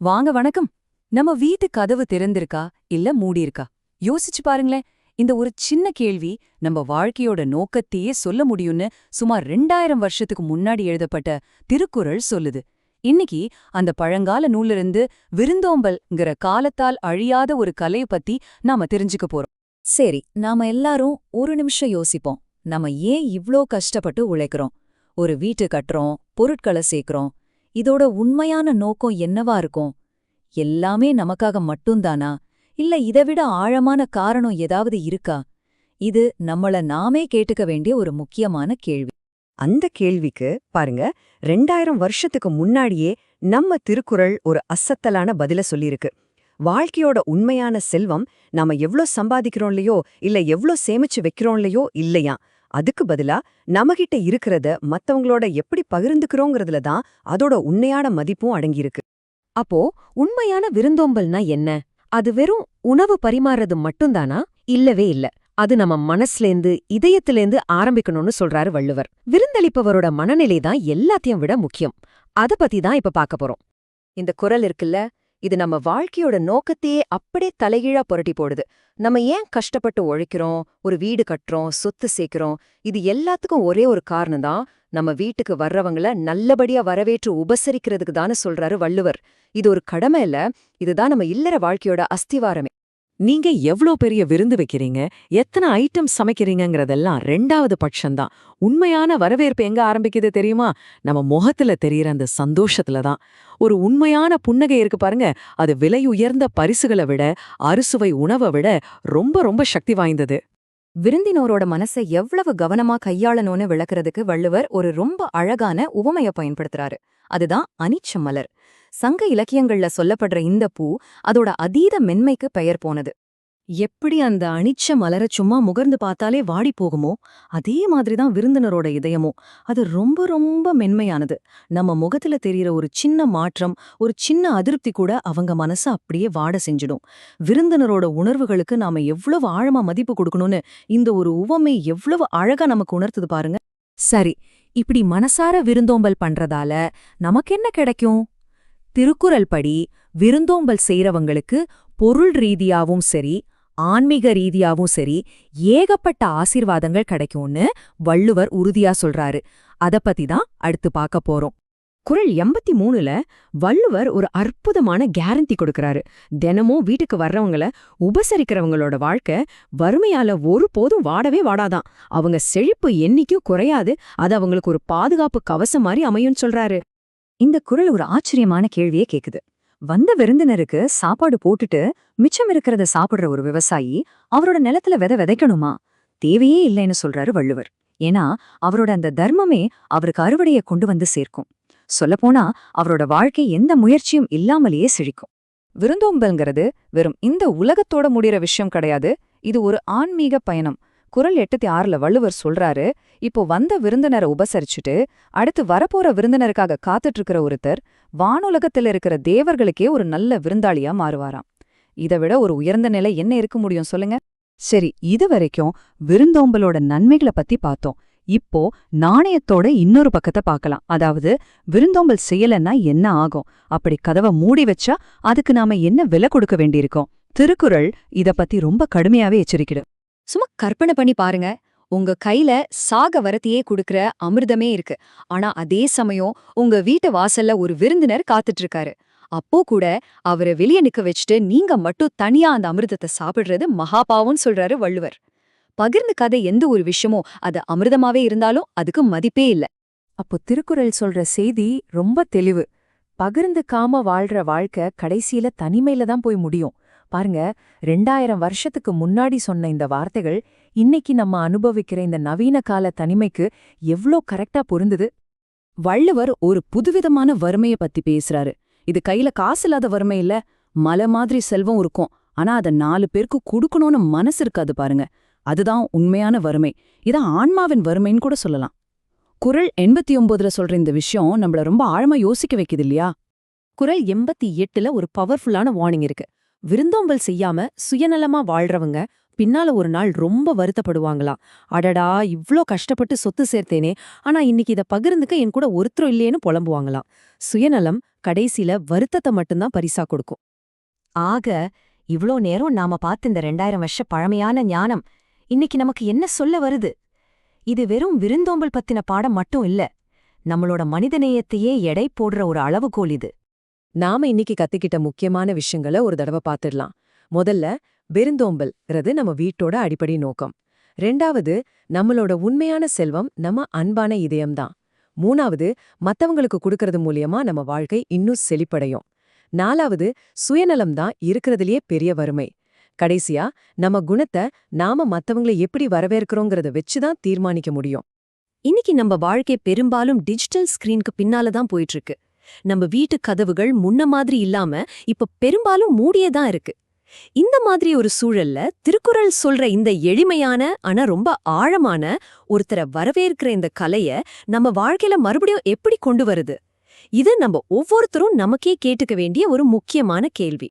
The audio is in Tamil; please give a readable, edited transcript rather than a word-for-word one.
வாங்க வணக்கம். நம்ம வீட்டு கதவு திறந்திருக்கா இல்ல மூடியிருக்கா? யோசிச்சு பாருங்களேன். இந்த ஒரு சின்ன கேள்வி நம்ம வாழ்க்கையோட நோக்கத்தையே சொல்ல முடியும்னு சுமார் 2000 வருஷத்துக்கு முன்னாடி எழுதப்பட்ட திருக்குறள் சொல்லுது. இன்னைக்கு அந்த பழங்கால நூலிருந்து விருந்தோம்பல்ங்கிற காலத்தால் அழியாத ஒரு கலைய பத்தி நாம தெரிஞ்சுக்க போறோம். சரி, நாம எல்லாரும் ஒரு நிமிஷம் யோசிப்போம். நம்ம ஏன் இவ்ளோ கஷ்டப்பட்டு உழைக்கிறோம்? ஒரு வீட்டு கட்டுறோம், பொருட்களை சேர்க்கிறோம். இதோட உண்மையான நோக்கம் என்னவா இருக்கும்? எல்லாமே நமக்காக மட்டும்தானா? இல்ல இதைவிட ஆழமான காரணம் ஏதாவது இருக்கா? இது நம்மள நாமே கேட்டுக்க வேண்டிய ஒரு முக்கியமான கேள்வி. அந்த கேள்விக்கு பாருங்க, 2000 வருஷத்துக்கு முன்னாடியே நம்ம திருக்குறள் ஒரு அசத்தலான பதில சொல்லியிருக்கு. வாழ்க்கையோட உண்மையான செல்வம் நாம எவ்ளோ சம்பாதிக்கிறோம்லையோ இல்ல எவ்ளோ சேமிச்சு வைக்கிறோம்லையோ இல்லையா, அதுக்கு பதிலா நம்மகிட்ட இருக்கிறத மத்தவங்களோட எப்படி பகிர்ந்துக்கிறோங்கிறதுல தான் அதோட உண்மையான மதிப்பும் அடங்கியிருக்கு. அப்போ உண்மையான விருந்தோம்பல்னா என்ன? அது வெறும் உணவு பரிமாறுறது மட்டும்தானா? இல்லவே இல்ல. அது நம்ம மனசுலேந்து இதயத்திலேந்து ஆரம்பிக்கணும்னு சொல்றாரு வள்ளுவர். விருந்தளிப்பவரோட மனநிலை தான் எல்லாத்தையும் விட முக்கியம். அத பத்தி தான் இப்ப பார்க்க போறோம். இந்த குறள் இருக்குல்ல, இது நம்ம வாழ்க்கையோட நோக்கத்தையே அப்படியே தலைகீழா புரட்டி போடுது. நம்ம ஏன் கஷ்டப்பட்டு உழைக்கிறோம், ஒரு வீடு கட்டுறோம், சொத்து சேர்க்கிறோம், இது எல்லாத்துக்கும் ஒரே ஒரு காரணம் தான், நம்ம வீட்டுக்கு வர்றவங்கள நல்லபடியா வரவேற்று உபசரிக்கிறதுக்கு தானே சொல்றாரு வள்ளுவர். இது ஒரு கடமை இல்ல, இதுதான் நம்ம இல்லற வாழ்க்கையோட அஸ்திவாரமே. நீங்க எவ்ளோ பெரிய விருந்து வைக்கிறீங்க, எத்தனை ஐட்டம் சமைக்கிறீங்கங்கிறதெல்லாம் 2வது பட்சம்தான். உண்மையான வரவேற்பு எங்க ஆரம்பிக்குது தெரியுமா? நம்ம முகத்துல தெரியற அந்த சந்தோஷத்துல தான். ஒரு உண்மையான புன்னகை இருக்கு பாருங்க, அது விலை உயர்ந்த பரிசுகளை விட, அறுசுவை உணவை விட ரொம்ப ரொம்ப சக்தி வாய்ந்தது. விருந்தினோரோட மனசை எவ்வளவு கவனமா கையாளணும்னு விளக்குறதுக்கு வள்ளுவர் ஒரு ரொம்ப அழகான உவமைய பயன்படுத்துறாரு. அதுதான் அனிச்ச மலர். சங்க இலக்கியங்கள்ல சொல்லப்படுற இந்த பூ அதோட அதீத மென்மைக்கு பெயர் போனது. எப்படி அந்த அனிச்ச மலரை சும்மா முகர்ந்து பார்த்தாலே வாடி போகுமோ, அதே மாதிரிதான் விருந்தினரோட இதயமும். அது ரொம்ப ரொம்ப மென்மையானது. நம்ம முகத்துல தெரியற ஒரு சின்ன மாற்றம், ஒரு சின்ன அதிருப்தி கூட அவங்க மனசை அப்படியே வாட செஞ்சிடும். விருந்தினரோட உணர்வுகளுக்கு நாம எவ்வளவு ஆழமா மதிப்பு கொடுக்கணும்னு இந்த ஒரு உவமை எவ்வளவு அழகா நமக்கு உணர்த்துது பாருங்க. சரி, இப்படி மனசார விருந்தோம்பல் பண்றதால நமக்கு என்ன கிடைக்கும்? திருக்குறள் படி விருந்தோம்பல் செய்றவங்களுக்கு பொருள் ரீதியாவும் சரி, ஆன்மீக ரீதியாவும் சரி, ஏகப்பட்ட ஆசீர்வாதங்கள் கிடைக்கும்னு வள்ளுவர் உறுதியா சொல்றாரு. அத பத்தி தான் அடுத்து பார்க்க போறோம். குறள் 83ல வள்ளுவர் ஒரு அற்புதமான கேரண்டி கொடுக்கறாரு. தினமும் வீட்டுக்கு வர்றவங்கள உபசரிக்கிறவங்களோட வாழ்க்கை வறுமையால ஒருபோதும் வாடவே வாடாதான். அவங்க செழிப்பு என்னைக்கும் குறையாது. அது அவங்களுக்கு ஒரு பாதுகாப்பு கவசம் மாதிரி அமையும்னு சொல்றாரு. இந்த குறள் ஒரு ஆச்சரியமான கேள்வியே கேக்குது. வந்த விருந்தினருக்கு சாப்பாடு போட்டுட்டு மிச்சம் இருக்கிறத சாப்பிடுற ஒரு விவசாயி அவரோட நிலத்துல விதைக்கணுமா? தேவையே இல்லைன்னு சொல்றாரு வள்ளுவர். ஏன்னா அவரோட அந்த தர்மமே அவருக்கு அறுவடைய கொண்டு வந்து சேர்க்கும். சொல்லப்போனா அவரோட வாழ்க்கை எந்த முயற்சியும் இல்லாமலேயே செழிக்கும். விருந்தோம்பல்ங்கிறது வெறும் இந்த உலகத்தோட முடிகிற விஷயம் கிடையாது. இது ஒரு ஆன்மீக பயணம். குறள் 86ல வள்ளுவர் சொல்றாரு, இப்போ வந்த விருந்தினரை உபசரிச்சுட்டு அடுத்து வரப்போற விருந்தினருக்காக காத்துட்டு இருக்கிற ஒருத்தர் வானுலகத்துல இருக்கிற தேவர்களுக்கே ஒரு நல்ல விருந்தாளியா மாறுவாராம். இதை விட ஒரு உயர்ந்த நிலை என்ன இருக்க முடியும் சொல்லுங்க? சரி, இது வரைக்கும் விருந்தோம்பலோட நன்மைகளை பத்தி பார்த்தோம். இப்போ நாணயத்தோட இன்னொரு பக்கத்தை பார்க்கலாம். அதாவது விருந்தோம்பல் செய்யலன்னா என்ன ஆகும்? அப்படி கதவை மூடி வச்சா அதுக்கு நாம என்ன விலை கொடுக்க வேண்டியிருக்கோம்? திருக்குறள் இத பத்தி ரொம்ப கடுமையாவே எச்சரிக்குது. சும்மா கற்பனை பண்ணி பாருங்க, உங்க கையில சாக வரத்தையே குடுக்கற அமிர்தமே இருக்கு. ஆனா அதே சமயம் உங்க வீட்டு வாசல்ல ஒரு விருந்தினர் காத்துட்டு இருக்காரு. அப்போ கூட அவரை வெளியே நிக்க வச்சுட்டு நீங்க மட்டும் தனியா அந்த அமிர்தத்தை சாப்பிடுறது மகாபாவம்னு சொல்றாரு வள்ளுவர். பகிர்ந்துக்காத எந்த ஒரு விஷயமோ அது அமிர்தமாவே இருந்தாலும் அதுக்கு மதிப்பே இல்ல. அப்போ திருக்குறள் சொல்ற செய்தி ரொம்ப தெளிவு. பகிர்ந்துக்காம வாழ்ற வாழ்க்கை கடைசியில தனிமையில தான் போய் முடியும். பாருங்க, 2000 வருஷத்துக்கு முன்னாடி சொன்ன இந்த வார்த்தைகள் இன்னைக்கு நம்ம அனுபவிக்கிற இந்த நவீன கால தனிமைக்கு எவ்ளோ கரெக்டா பொருந்துது. வள்ளுவர் ஒரு புதுவிதமான வறுமைய பத்தி பேசுறாரு. இது கையில காசு இல்லாத வறுமை இல்ல, மலை மாதிரி செல்வம் இருக்கும், ஆனா அத 4 பேருக்கு குடுக்கணும்னு மனசு இருக்காது பாருங்க. அதுதான் உண்மையான வறுமை. இதான் ஆன்மாவின் வறுமைன்னு கூட சொல்லலாம். குறள் 89ல சொல்ற இந்த விஷயம் நம்மள ரொம்ப ஆழமா யோசிக்க வைக்குது இல்லையா? குறள் 88ல ஒரு பவர்ஃபுல்லான வார்னிங் இருக்கு. விருந்தோம்பல் செய்யாம சுயநலமா வாழ்றவங்க பின்னால ஒரு நாள் ரொம்ப வருத்தப்படுவாங்களாம். அடடா, இவ்ளோ கஷ்டப்பட்டு சொத்து சேர்த்தேனே, ஆனா இன்னைக்கு இத பகிர்ந்துக்க என் கூட ஒருத்தரும் இல்லையேன்னு புலம்புவாங்களாம். சுயநலம் கடைசியில வருத்தத்தை மட்டும்தான் பரிசா கொடுக்கும். ஆக இவ்ளோ நேரம் நாம பார்த்த இந்த 2000 வருஷ பழமையான ஞானம் இன்னைக்கு நமக்கு என்ன சொல்ல வருது? இது வெறும் விருந்தோம்பல் பத்தின பாடம் மட்டும் இல்ல, நம்மளோட மனிதநேயத்தையே எடை போடுற ஒரு அளவுகோல் இது. நாம இன்னைக்கு கத்துக்கிட்ட முக்கியமான விஷயங்கள ஒரு தடவை பார்த்துடலாம். முதல்ல, விருந்தோம்பல்ங்கிறது நம்ம வீட்டோட அடிப்படை நோக்கம். 2வது, நம்மளோட உண்மையான செல்வம் நம்ம அன்பான இதயம்தான். 3வது, மத்தவங்களுக்கு கொடுக்கறது மூலியமா நம்ம வாழ்க்கை இன்னும் செழிப்படையும். 4வது, சுயநலம் தான் இருக்கிறதுலயே பெரிய வறுமை. கடைசியா, நம்ம குணத்தை நாம மத்தவங்களை எப்படி வரவேற்கிறோங்கிறத வச்சுதான் தீர்மானிக்க முடியும். இன்னைக்கு நம்ம வாழ்க்கை பெரும்பாலும் டிஜிட்டல் ஸ்கிரீனுக்கு பின்னால தான் போயிட்டு இருக்கு. நம்ம வீட்டு கதவுகள் முன்ன மாதிரி இல்லாம இப்ப பெரும்பாலும் மூடியதான் இருக்கு. இந்த மாதிரி ஒரு சூழல்ல திருக்குறள் சொல்ற இந்த எளிமையான ஆனா ரொம்ப ஆழமான ஒருத்தரை வரவேற்கிற இந்த கலைய நம்ம வாழ்க்கையில மறுபடியும் எப்படி கொண்டு வருது? இது நம்ம ஒவ்வொருத்தரும் நமக்கே கேட்டுக்க வேண்டிய ஒரு முக்கியமான கேள்வி.